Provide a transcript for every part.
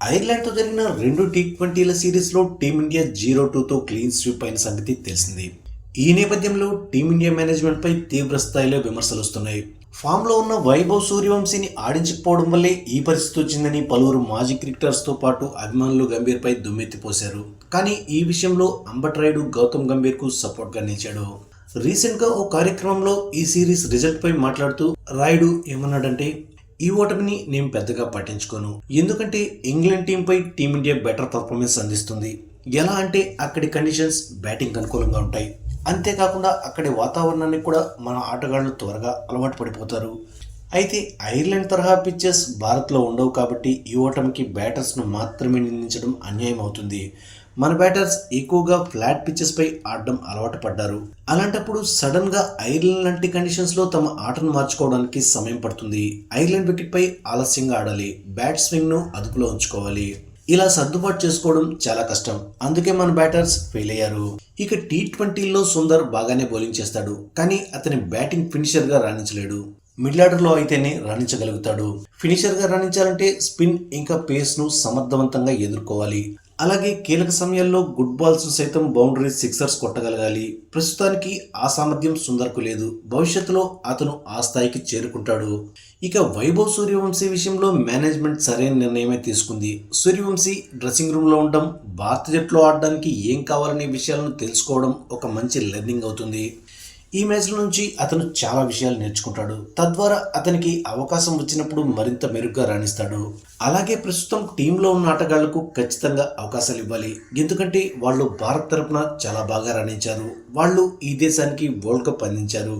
ఐర్లాండ్తో జరిగిన 2 టీ20ల సిరీస్లో team India 0-2తో clean sweep అయిన సంగతి తెలిసింది. ఈ నేపథ్యంలో టీమిండియా మేనేజ్మెంట్పై తీవ్ర స్థాయిలో విమర్శలు వస్తున్నాయి. ఫామ్లో ఉన్న వైభవ్ సూర్యవంశీని ఆడించకపోవడం వల్లే ఈ పరిస్థితి వచ్చిందని పలువురు మాజీ క్రికెటర్స్తో పాటు అభిమానులు గంభీర్పై దుమ్మెత్తిపోశారు. కానీ ఈ విషయంలో అంబటి రాయుడు గౌతమ్ గంభీర్కు సపోర్ట్గా నిలిచాడు. రీసెంట్గా ఓ కార్యక్రమంలో ఈ సిరీస్ రిజల్ట్పై మాట్లాడుతూ రాయుడు ఏమన్నాడంటే, ఈ ఓటమిని నేను పెద్దగా పట్టించుకోను. ఎందుకంటే ఇంగ్లాండ్ టీంపై టీమిండియా బెటర్ పర్ఫార్మెన్స్ అందిస్తుంది. ఎలా అంటే అక్కడి కండిషన్స్ బ్యాటింగ్ అనుకూలంగా ఉంటాయి. అంతేకాకుండా అక్కడి వాతావరణానికి కూడా మన ఆటగాళ్లు త్వరగా అలవాటు పడిపోతారు. అయితే ఐర్లాండ్ తరహా పిచ్చెస్ భారత్లో ఉండవు కాబట్టి ఈ ఓటమికి బ్యాటర్స్ను మాత్రమే నిందించడం అన్యాయం అవుతుంది. మన బ్యాటర్స్ ఎక్కువగా ఫ్లాట్ పిచ్చెస్ పై ఆడడం అలవాటు పడ్డారు. అలాంటప్పుడు సడన్ గా ఐర్లాండ్ లాంటి కండిషన్స్ లో తమ ఆటను మార్చుకోవడానికి సమయం పడుతుంది. ఐర్లాండ్ వికెట్ పై ఆలస్యంగా ఆడాలి, బ్యాట్ స్వింగ్ ను అదుపులో ఉంచుకోవాలి. ఇలా సర్దుబాటు చేసుకోవడం చాలా కష్టం. అందుకే మన బ్యాటర్స్ ఫెయిల్ అయ్యారు. ఇక టీ20లో సుందర్ బాగానే బౌలింగ్ చేస్తాడు, కానీ అతని బ్యాటింగ్ ఫినిషర్ గా రాణించలేడు. మిడిల్ ఆర్డర్ లో అయితేనే రాణించగలుగుతాడు. ఫినిషర్ గా రాణించాలంటే స్పిన్ ఇంకా పేస్ ను సమర్థవంతంగా ఎదుర్కోవాలి. అలాగే కీలక సమయాల్లో గుడ్ బాల్స్ సైతం బౌండరీస్, సిక్సర్స్ కొట్టగలగాలి. ప్రస్తుతానికి ఆ సామర్థ్యం సుందర్కు లేదు. భవిష్యత్తులో అతను ఆ స్థాయికి చేరుకుంటాడు. ఇక వైభవ్ సూర్యవంశీ విషయంలో మేనేజ్మెంట్ సరైన నిర్ణయమే తీసుకుంది. సూర్యవంశీ డ్రెస్సింగ్ రూమ్లో ఉండడం, భారత జట్టులో ఆడడానికి ఏం కావాలనే విషయాలను తెలుసుకోవడం ఒక మంచి లెర్నింగ్ అవుతుంది. ఈ మ్యాచ్ల నుంచి అతను చాలా విషయాలు నేర్చుకుంటాడు. తద్వారా అతనికి అవకాశం వచ్చినప్పుడు మరింత మెరుగ్గా రాణిస్తాడు. అలాగే ప్రస్తుతం టీంలో ఉన్న ఆటగాళ్లకు ఖచ్చితంగా అవకాశాలు ఇవ్వాలి. ఎందుకంటే వాళ్ళు భారత్ తరపున చాలా బాగా రాణించారు. వాళ్ళు ఈ దేశానికి వరల్డ్ కప్ అందించారు.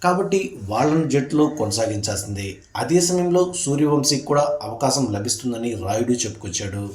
కాబట్టి వాళ్ళను జట్టులో కొనసాగించాల్సిందే. అదే సమయంలో సూర్యవంశీకి కూడా అవకాశం లభిస్తుందని రాయుడు చెప్పుకొచ్చాడు.